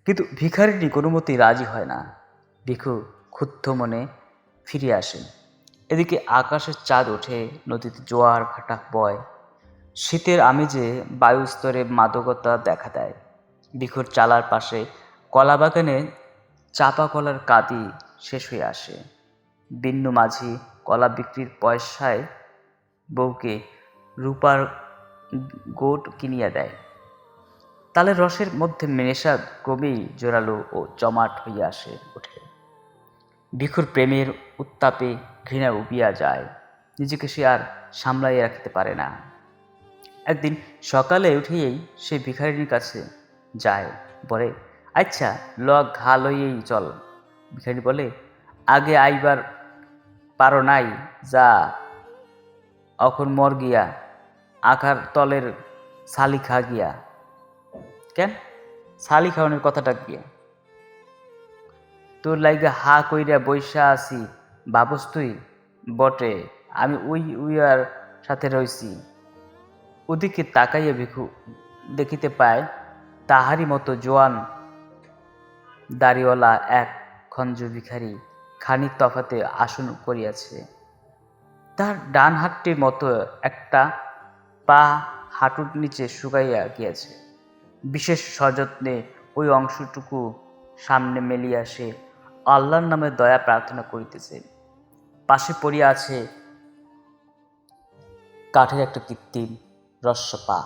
A: কিন্তু ভিখারিনী কোনো মতেই রাজি হয় না। ভিখু ক্ষুব্ধ মনে ফিরে আসে। এদিকে আকাশের চাঁদ ওঠে, নদীতে জোয়ার ভাটা বয়, শীতের আমেজে বায়ুস্তরে মাদকতা দেখা দেয়। ভিখুর চালার পাশে কলাবাগানে চাপা কলার কাঁদি শেষ হয়ে আসে। বিন্নু মাঝি কলা বিক্রির পয়সায় বউকে রূপার গোট কিনিয়া দেয়। তালের রসের মধ্যে নেশা ক্রমেই জোরালো ও জমাট হইয়া ওঠে। ভিখুর প্রেমের উত্তাপে ঘৃণা উবিয়া যায়, নিজেকে সে আর সামলাইয়া রাখিতে পারে না। একদিন সকালে উঠিয়েই সে ভিখারিনীর কাছে যায়, বলে, আচ্ছা ঘা লইয়েই চল। ভিখারিনী বলে, আগে আইবার পারো নাই, যা অখন মর গিয়া আখার তলের শালি খা গিয়া। কেন শালি খাওয়ানোর কথাটা গিয়া? তোর লাইগা হা কইরা বইসা আছি, ভাবস তুই? বটে, আমি উইয়ার সাথে রইছি। ওদিকে তাকাইয়া ভিখু দেখিতে পায় তাহারই মতো জোয়ান দাড়িওয়ালা এক খঞ্জ ভিখারি খানিক তফাতে আসন করিয়াছে। তার ডান হাতটির মতো একটা পা হাঁটুর নিচে শুকাইয়া গিয়াছে। বিশেষ সযত্নে ওই অংশটুকু সামনে মেলিয়া সে আল্লাহর নামে দয়া প্রার্থনা করিতেছে। পাশে পড়িয়া আছে কাঠের একটা কৃত্রিম রস্য পা।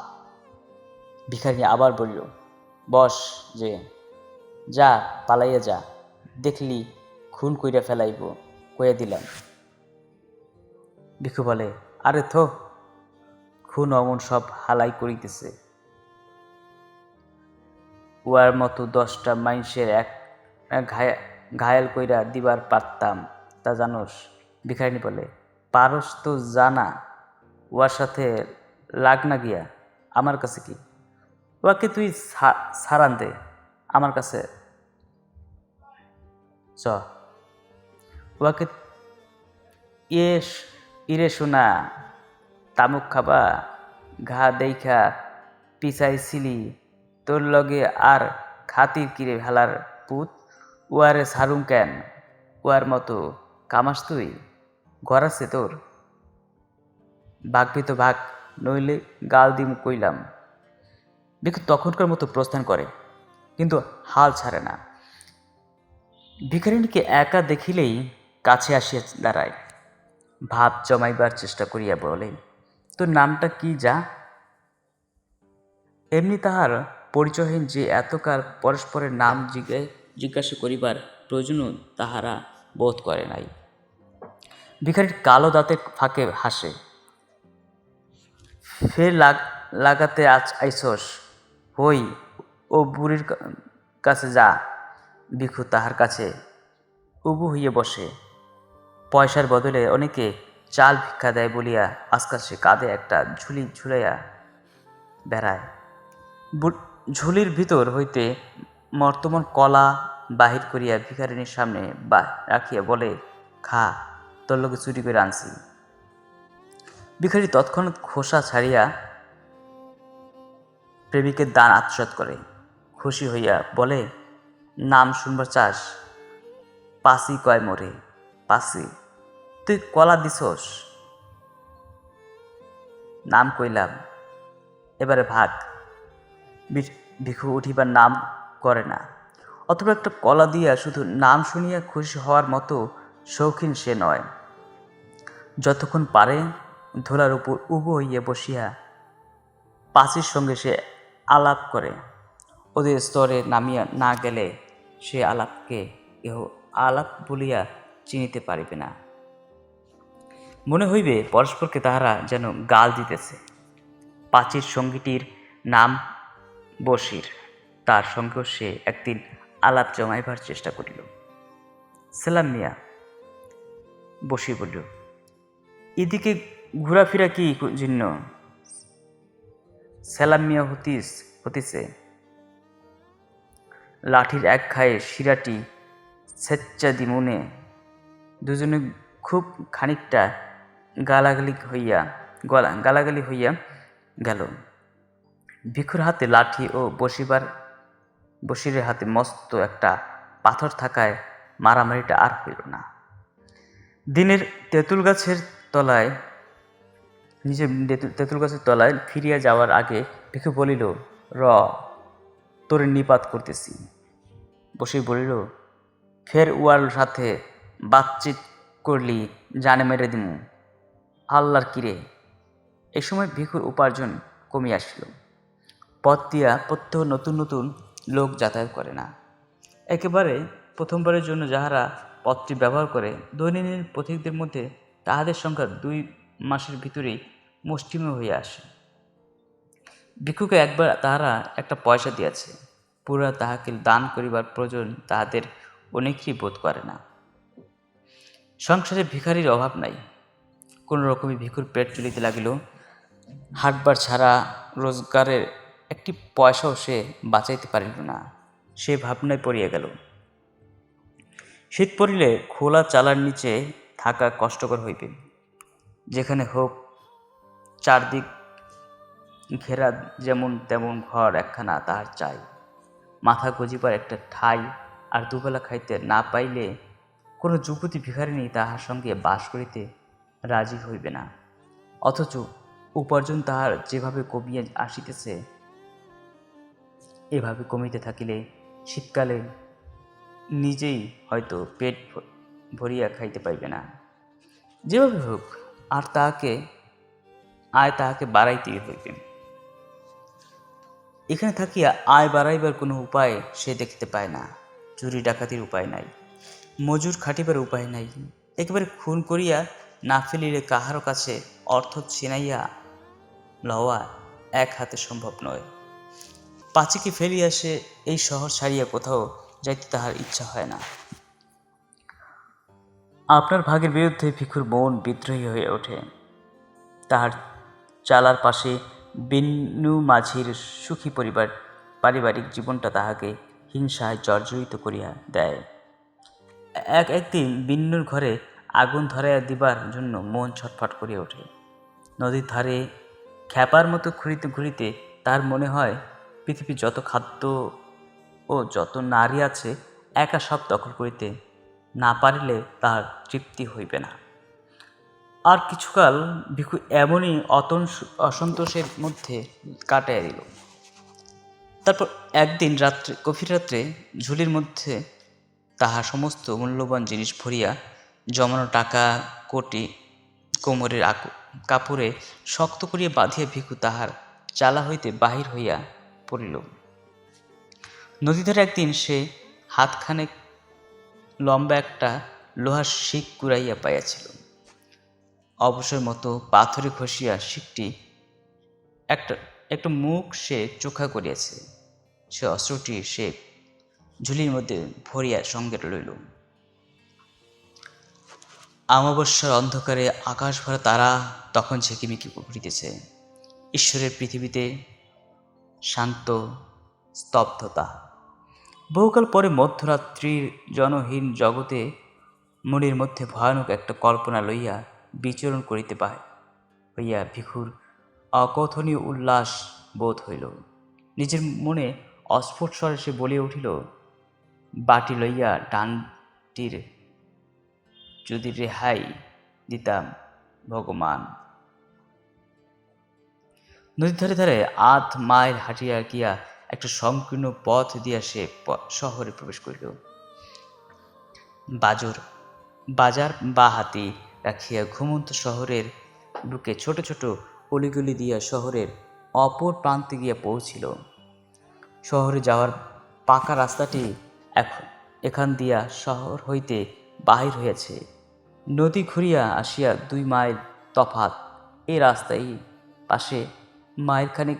A: ভিখারি আবার বলিল, বস যে, যা পালাইয়া যা, দেখলি খুন কইরা ফেলাইব, কইয়া দিলাম। ভিখু বলে, আরে থো, খুন অমন সব হালাই করিতেছে। উয়ার মতো 10টা মাইনষের এক ঘায়াল কইরা দিবার পারতাম, তা জানোস? ভিখারিনী বলে, পারস তো জানা, উয়ার সাথে লাগ না গিয়া। আমার কাছে কি? ওয়াকে তুই সারান দে, আমার কাছে চ। ওয়াকে ইরে শোনা, তামুক খাবা, ঘা দেইখা পিছাইছিলি, তোর লগে আর খাতির কিরে ভেলার পুত? উয়ারে সারুম কেন? উয়ার মতো কামাস তুই? ঘর আছে তোর? ভাগবি তো ভাগ, নইলে গাল দিম কইলাম। ভিখু তখনকার মতো প্রস্থান করে, কিন্তু হাল ছাড়ে না। ভিখারিণীকে একা দেখিলেই কাছে আসিয়া দাঁড়ায়, ভাব জমাইবার চেষ্টা করিয়া বলে, তোর নামটা কি যা? এমনি তাহার পরিচয়হীন যে এতকাল পরস্পরের নাম জিজ্ঞাসা করিবার প্রয়োজনও তাহারা বোধ করে নাই। ভিখারির কালো দাঁতের ফাঁকে হাসে, ফের লাগাতে আইসস? হই, ও বুড়ির কাছে যা। ভিখু তাহার কাছে উবু হইয়া বসে। পয়সার বদলে অনেকে চাল ভিক্ষা দেয় বলিয়া আজকাল সে কাঁধে একটা ঝুলি ঝুলাইয়া বেড়ায়। ঝুলির ভিতর হইতে মর্তমান কলা বাহির করিয়া ভিখারিণীর সামনে রাখিয়া বলে, খা, তোর লোকে চুরি করে আনছি। ভিখারি তৎক্ষণাৎ খোসা ছাড়িয়া প্রেমিকের দান আত্মসাৎ করে। খুশি হইয়া বলে, নাম শুনবার চাস? পাসি কয় মোরে, পাসি। তুই কলা দিছস? নাম কইলাম, এবারে ভাগ। ভিখু উঠিবার নাম করে না, অথবা একটা কলা দিয়া শুধু নাম শুনিয়া খুশি হওয়ার মতো শৌখিন সে নয়। যতক্ষণ পারে ধুলার উপর উবু হইয়া বসিয়া পাঁচির সঙ্গে সে আলাপ করে। ওদের স্তরে নামিয়া না গেলে সে আলাপকে কেহ আলাপ বলিয়া চিনিতে পারিবে না। মনে হইবে পরস্পরকে তাহারা যেন গাল দিতেছে। পাঁচির সঙ্গীটির নাম বশির, তার সঙ্গেও সে একদিন আলাপ জমাইবার চেষ্টা করিল। সেলাম মিয়া, বশির বলিল, এদিকে ঘোরাফেরা কি জন্য? সেলাম মিয়া হতিছে। লাঠির এক ঘায়ে শিরাটি ছেচ্চা দিমুনে। দুজনে খুব খানিকটা গালাগালি হইয়া গেল। ভিখুর হাতে লাঠি ও বশিরের হাতে মস্ত একটা পাথর থাকায় মারামারিটা আর হইল না। দিনের তেঁতুল গাছের তলায় ফিরিয়া যাওয়ার আগে ভিখু বলিল, তোরে নিপাত করতেছি। বশির বলিল, ফের উয়ার সাথে বাতচিত করলি জানে মেরে দিমু। আল্লাহর কিরে! এই সময় ভিখুর উপার্জন কমিয়া আসিল। পথ দিয়া প্রত্যহ নতুন নতুন লোক যাতায়াত করে না। একেবারে প্রথমবারের জন্য যাহারা পথটি ব্যবহার করে, দৈনন্দিন পথিকদের মধ্যে তাহাদের সংখ্যা 2 মাসের ভিতরেই মুষ্টিমেয় হইয়া আসে। ভিক্ষুকে একবার তাহারা একটা পয়সা দিয়াছে, পুরা তাহাকে দান করিবার প্রয়োজন তাহাদের অনেকেই বোধ করে না। সংসারে ভিখারির অভাব নাই। কোন রকমে ভিখুর পেট চলিতে লাগিল। হাটবার ছাড়া রোজগারের একটি পয়সাও সে বাঁচাইতে পারিল না। সে ভাবনায় পড়িয়া গেল। শীত পড়িলে খোলা চালার নিচে থাকা কষ্টকর হইবে। যেখানে হোক চারদিক ঘেরা যেমন তেমন ঘর একখানা তাহার চাই। মাথা গজিবার একটা ঠাই, আর দুবেলা খাইতে না পাইলে কোনো যুবতী ভিখারিণী তাহার সঙ্গে বাস করিতে রাজি হইবে না। অথচ উপার্জন তাহার যেভাবে কমিয়া আসিতেছে, এভাবে কমিতে থাকিলে শীতকালে নিজেই হয়তো পেট ভরিয়া খাইতে পাইবে না। যেভাবে হোক আয় তাহাকে বাড়াইতেই হইবে। এখানে থাকিয়া আয় বাড়াইবার কোনো উপায় সে দেখিতে পায় না। চুরি ডাকাতির উপায় নাই, মজুর খাটিবার উপায় নাই। একেবারে খুন করিয়া না ফেলিলে কাহারও কাছে অর্থ ছিনাইয়া লওয়া এক হাতে সম্ভব নয়। পাঁচিকে ফেলিয়া সে এই শহর ছাড়িয়া কোথাও যাইতে তাহার ইচ্ছা হয় না। আপনার ভাগের বিরুদ্ধে ভিখুর মন বিদ্রোহী হয়ে ওঠে। তাহার চালার পাশে বিন্নু মাঝির সুখী পারিবারিক জীবনটা তাহাকে হিংসায় জর্জরিত করিয়া দেয়। একদিন বিন্নুর ঘরে আগুন ধরাইয়া দিবার জন্য মন ছটফট করিয়া ওঠে। নদীর ধারে খ্যাপার মতো ঘুরিতে ঘুরিতে তার মনে হয় পৃথিবীর যত খাদ্য ও যত নারী আছে একা সব দখল করিতে না পারিলে তার তৃপ্তি হইবে না। আর কিছুকাল ভিখু এমনই অসন্তোষের মধ্যে কাটাইয়া দিল। তারপর একদিন গভীর রাত্রে ঝুলির মধ্যে তাহার সমস্ত মূল্যবান জিনিস ভরিয়া জমানো টাকা কোটি কোমরের কাপড়ে শক্ত করিয়া বাঁধিয়া ভিখু তাহার চালা হইতে বাহির হইয়া পড়িল। নদীধারে একদিন সে হাতখানেক লম্বা একটা লোহার শিক কুড়াইয়া পাইয়াছিল। অবসর মতো পাথরে ঘষিয়া শিকটি একটা মুখ সে চোখা করিয়াছে। সে অস্ত্রটি সে ঝুলির মধ্যে ভরিয়া সঙ্গে লইল। অমাবস্যার অন্ধকারে আকাশ ভরা তারা তখন ঝিকিমিকি ঘুরিতেছে। ঈশ্বরের পৃথিবীতে শান্ত স্তব্ধতা। বহুকাল পরে মধ্যরাত্রির জনহীন জগতে মনের মধ্যে ভয়ানক একটা কল্পনা লইয়া বিচরণ করিতে হইয়া ভিখুর অকথনীয় উল্লাস বোধ হইল। নিজের মনে অস্ফুট স্বরে সে বলিয়া উঠিল, বাটি লইয়া ডানটির যদি রেহাই দিতাম ভগবান। নদীর ধারে ধারে আধ মাইল হাঁটিয়া গিয়া একটা সংকীর্ণ পথ দিয়া সে শহরে প্রবেশ করিল। বাজার বা হাতি রাখিয়া ঘুমন্ত শহরের বুকে ছোট ছোট অলিগলি দিয়া শহরের অপর প্রান্তে গিয়া পৌঁছিল। শহরে যাওয়ার পাকা রাস্তাটি এখান দিয়া শহর হইতে বাহির হইয়াছে। নদী ঘুরিয়া আসিয়া 2 মাইল তফাৎ এই রাস্তায় পাশে মাইলখানেক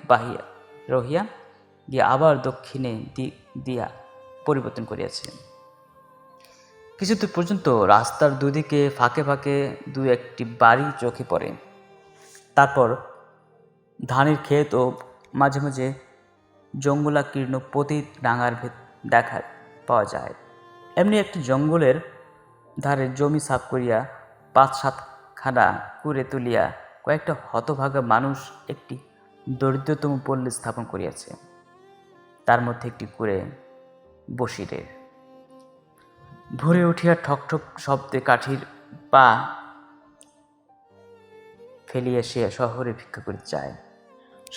A: রহিয়া গিয়া আবার দক্ষিণে দিয়া পরিবর্তন করিয়াছে। কিছুদূর পর্যন্ত রাস্তার দুদিকে ফাঁকে ফাঁকে 2-1টি বাড়ি চোখে পড়ে। তারপর ধানের ক্ষেত ও মাঝে মাঝে জঙ্গলাকীর্ণ পতিত ডাঙার দেখা পাওয়া যায়। এমনি একটি জঙ্গলের ধারে জমি সাফ করিয়া 5-7 খানা কুড়ে তুলিয়া কয়েকটা হতভাগা মানুষ একটি দরিদ্রতম পল্লী স্থাপন করিয়াছে। তার মধ্যে একটি কুড়ে বসিরের। ভোরে উঠিয়া ঠকঠক শব্দে কাঠির পা ফেলিয়া সে শহরে ভিক্ষা করিতে যায়।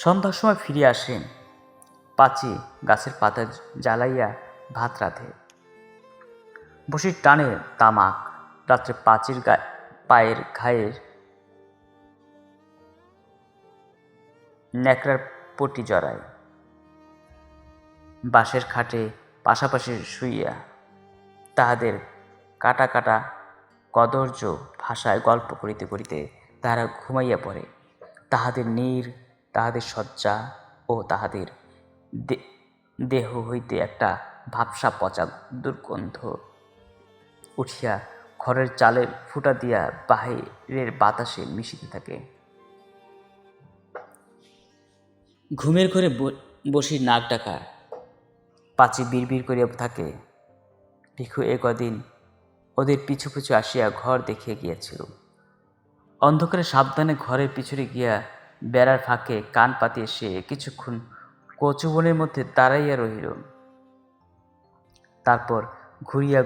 A: সন্ধ্যার সময় ফিরিয়া আসেন। পাচি গাছের পাতা জ্বালাইয়া ভাত রাঁধে। বসির টানে তামাক। রাত্রে পাচির পায়ের ঘায়ের ন্যাকড়ার পটি জড়ায়। বাঁশের খাটে পাশাপাশি শুইয়া তাহাদের কাটা কাটা কদর্য ভাষায় গল্প করিতে করিতে তাহারা ঘুমাইয়া পড়ে। তাহাদের নীড়, তাহাদের শয্যা ও তাহাদের দেহ হইতে একটা ভাবসা পচা দুর্গন্ধ উঠিয়া ঘরের চালের ফুটা দিয়া বাহিরের বাতাসে মিশিতে থাকে। ঘুমের ঘরে বসির নাক ডাকা পাচি বিড়বিড় করিয়া থাকে। ভিখু এ কদিন ওদের পিছু পিছু আসিয়া ঘর দেখিয়া গিয়াছিল। অন্ধকারে সাবধানে ঘরের পিছনে গিয়া বেড়ার ফাঁকে কান পাতিয়া সে কিছুক্ষণ কচুবনের মধ্যে দাঁড়াইয়া রহিল। তারপর ঘুরিয়া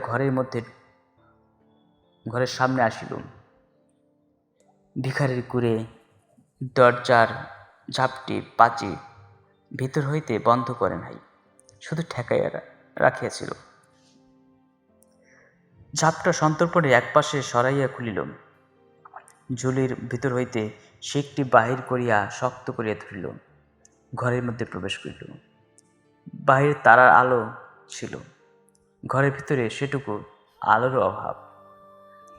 A: ঘরের সামনে আসিল। ভিখারির কুড়ে দরজার ঝাপটি পাচি ভিতর হইতে বন্ধ করে নাই, শুধু ঠেকাইয়া রাখিয়াছিল। ঝাপটা সন্তর্পণে একপাশে সরাইয়া খুলিল। ঝুলির ভিতর হইতে শিকটি বাহির করিয়া শক্ত করিয়া ধরিল। ঘরের মধ্যে প্রবেশ করিল। বাহির তারার আলো ছিল, ঘরের ভিতরে সেটুকু আলোরও অভাব।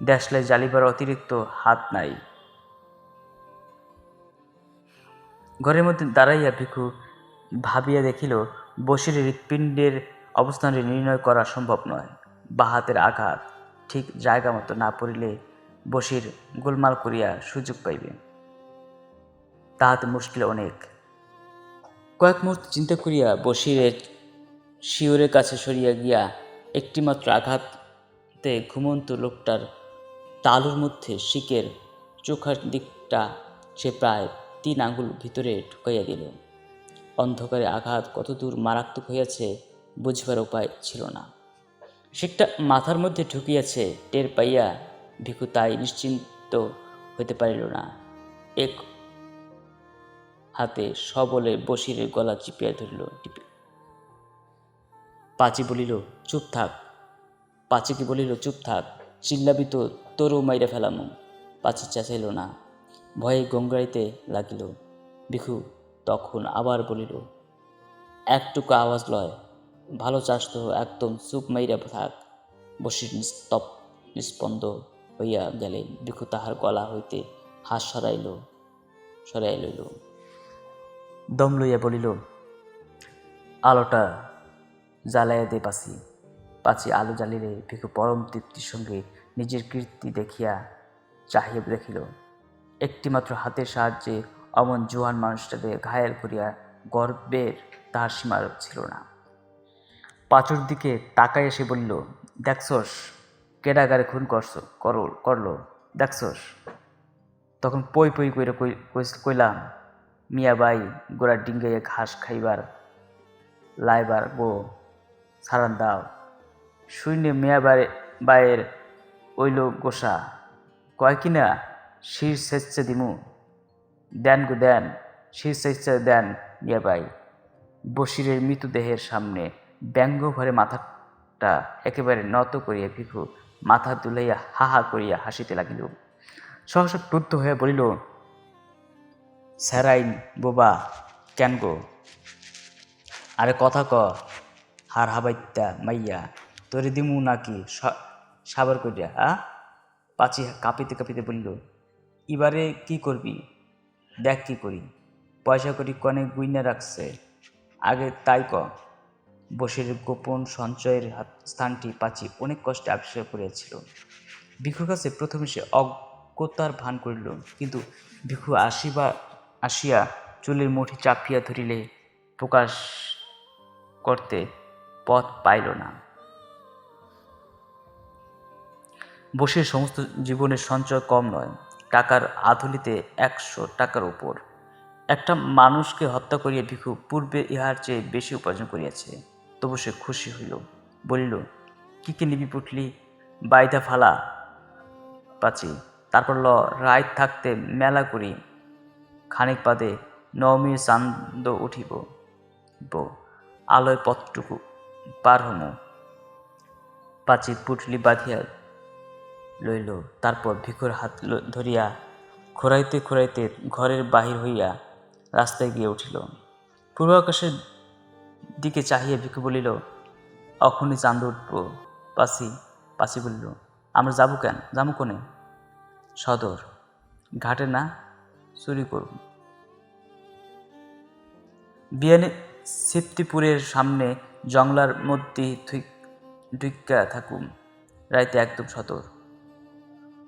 A: দেশলাই জ্বালিবার অতিরিক্ত হাত নাই। ঘরের মধ্যে দাঁড়াইয়া ভিখু ভাবিয়া দেখিল, বসিরের হৃৎপিণ্ডের অবস্থানটি নির্ণয় করা সম্ভব নয়। বা হাতের আঘাত ঠিক জায়গা মতো না পড়িলে বসির গোলমাল করিয়া সুযোগ পাইবে, তাহাতে মুশকিল অনেক। কয়েক মুহূর্ত চিন্তা করিয়া বসিরের শিওরের কাছে সরিয়া গিয়া একটিমাত্র আঘাতে ঘুমন্ত লোকটার তালুর মধ্যে শিকের চোখার দিকটা সে প্রায় 3 আঙ্গুল ভিতরে ঢুকাইয়া দিল। অন্ধকারে আঘাত কতদূর মারাত্মক হইয়াছে বুঝিবার উপায় ছিল না। শিকটা মাথার মধ্যে ঢুকিয়াছে টের পাইয়া ভিখু তাই নিশ্চিন্ত হইতে পারিল না। এক হাতে সবলে বসিরের গলা চিপিয়া ধরিল। পাচি বলিল, চুপ থাক। পাচিকে বলিল, চুপ থাক, চিল্লাবি তো তোরও মাইরা ফেলামু। পাচি চেঁচাইল না, ভয়ে গঙ্গাইতে লাগিল। ভিখু তখন আবার বলিল, একটুকু আওয়াজ লয়, ভালো চাস তো একদম চুপ মাইরা থাক। বসির নিস্পন্দ হইয়া গেলেন। ভিখু তাহার গলা হইতে হাত সরাইয়া লইল। দম লইয়া বলিল, আলোটা জ্বালাইয়া দে পাচি। পাচি আলো জ্বালিলে ভিখু পরম তৃপ্তির সঙ্গে নিজের কীর্তি দেখিয়া চাহিয়া দেখিল। একটিমাত্র হাতের সাহায্যে অমন জোয়ান মানুষটাকে ঘায়েল করিয়া গর্বের তাহার সীমা ছিল না। পাঁচুর দিকে তাকাইয়া সে বলিল, দেখছস কেডাগারে খুন করলো, দেখছস? তখন পই পই কইরা কইলাম, মিয়াবাই গোড়ার ডিঙ্গাইয়া ঘাস খাইবার লাইবার গো, ছাড়ান দাও। শূন্যে মিয়াবাইয়ের ওইল গোসা, কয় কিনা শির সেচ্ছে দিমু। দেন গো দেন, শির সেচ্ছে দেন মিয়াবাই। বসিরের মৃতদেহের সামনে ব্যঙ্গ ভরে মাথাটা একেবারে নত করিয়া ভিখু মাথা তুলাইয়া হা হা করিয়া হাসিতে লাগিল। সহসা ক্রুদ্ধ হইয়া বলিল, স্যারাইন বোবা কেন গো? আরে কথা ক, হার হাবাইত্যা মাইয়া, তোরে দিমু নাকি সাবার করিয়া? পাচি কাঁপিতে কাঁপিতে বলিল, এবারে কি করবি? দেখ কি করি। পয়সা করি কনে গুইনা রাখছে, আগে তাই ক। বসিরের গোপন সঞ্চয়ের স্থানটি পাচি অনেক কষ্টে আবিষ্কার করিয়াছিল। ভিখুর কাছে প্রথমে সে অজ্ঞতার ভান করিল, কিন্তু ভিখু আসিয়া চুলের মুঠি চাপিয়া ধরিলে প্রকাশ করতে পথ পাইল না। বসির সমস্ত জীবনের সঞ্চয় কম নয়, টাকার আধুলিতে 100 টাকার উপর। একটা মানুষকে হত্যা করিয়া ভিখু পূর্বে ইহার চেয়ে বেশি উপার্জন করিয়াছে। তবু সে খুশি হইল, বলিল, কি নিবি পুটলি, বাইধা ফালা পাচি, তারপর রাইত থাকতে মেলা করি, খানিক বাদে নবমীর চান্দ উঠিব, আলোয় পথটুকু পার হমু। পাচি পুটলি বাঁধিয়া লইল। তারপর ভিখুর হাত ধরিয়া খোঁড়াইতে খোঁড়াইতে ঘরের বাহির হইয়া রাস্তায় গিয়ে উঠিল। পূর্বাকাশের দিকে চাহিয়া ভিখু বলিল, অখনই চাঁদ উঠব পাচি। পাচি বলিল, আমরা যাবো কোনে? সদর ঘাটে না, চুরি করব। বিয়ানে সিপ্তিপুরের সামনে জংলার মধ্যে ঢুইক্কা থাকুম, রাইতে একদম সদর।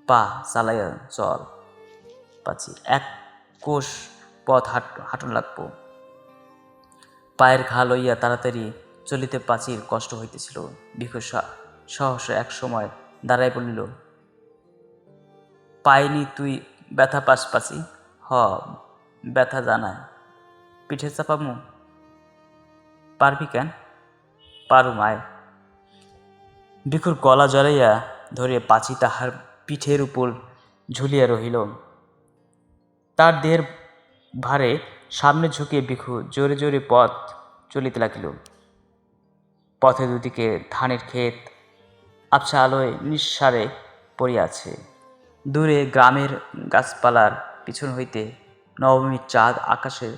A: পা চালাইয়া চল পাচি, 1 কোষ পথ হাঁটন লাগবো। পায়ের ঘা লইয়া তাড়াতাড়ি চলিতে পাচির কষ্ট হইতেছিল। ভিখু সহসা এক সময় দাঁড়াই বলিল, পাইনি তুই ব্যথা পাস পাচি? হ, ব্যথা জানায়। পিঠে চাপামু? পারবি কেন? পারুম, আয়। ভিখুর গলা জড়াইয়া ধরে পাচি তাহার পিঠের উপর ঝুলিয়া রহিল। তার দেহের ভারে সামনে ঝুঁকিয়ে ভিখু জোরে জোরে পথ চলিতে লাগিল। পথে দুদিকে ধানের ক্ষেত আবছা আলোয় নিঃসারে পড়িয়াছে। দূরে গ্রামের গাছপালার পিছন হইতে নবমীর চাঁদ আকাশে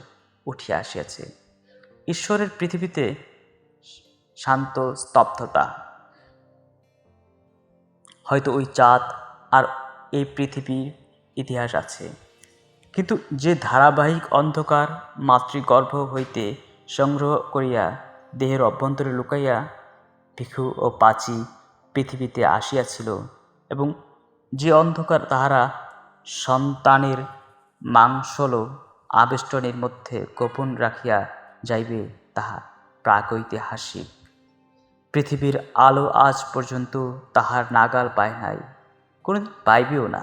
A: উঠিয়া আসিয়াছে। ঈশ্বরের পৃথিবীতে শান্ত স্তব্ধতা। হয়তো ওই চাঁদ আর এই পৃথিবীর ইতিহাস আছে, কিন্তু যে ধারাবাহিক অন্ধকার মাতৃগর্ভ হইতে সংগ্রহ করিয়া দেহের অভ্যন্তরে লুকাইয়া ভিখু ও পাচি পৃথিবীতে আসিয়াছিল, এবং যে অন্ধকার তাহারা সন্তানের মাংসল আবেষ্টনের মধ্যে গোপন রাখিয়া যাইবে, তাহা প্রাগৈতিহাসিক। পৃথিবীর আলো আজ পর্যন্ত তাহার নাগাল পায় নাই, কোনোদিন পাইবেও না।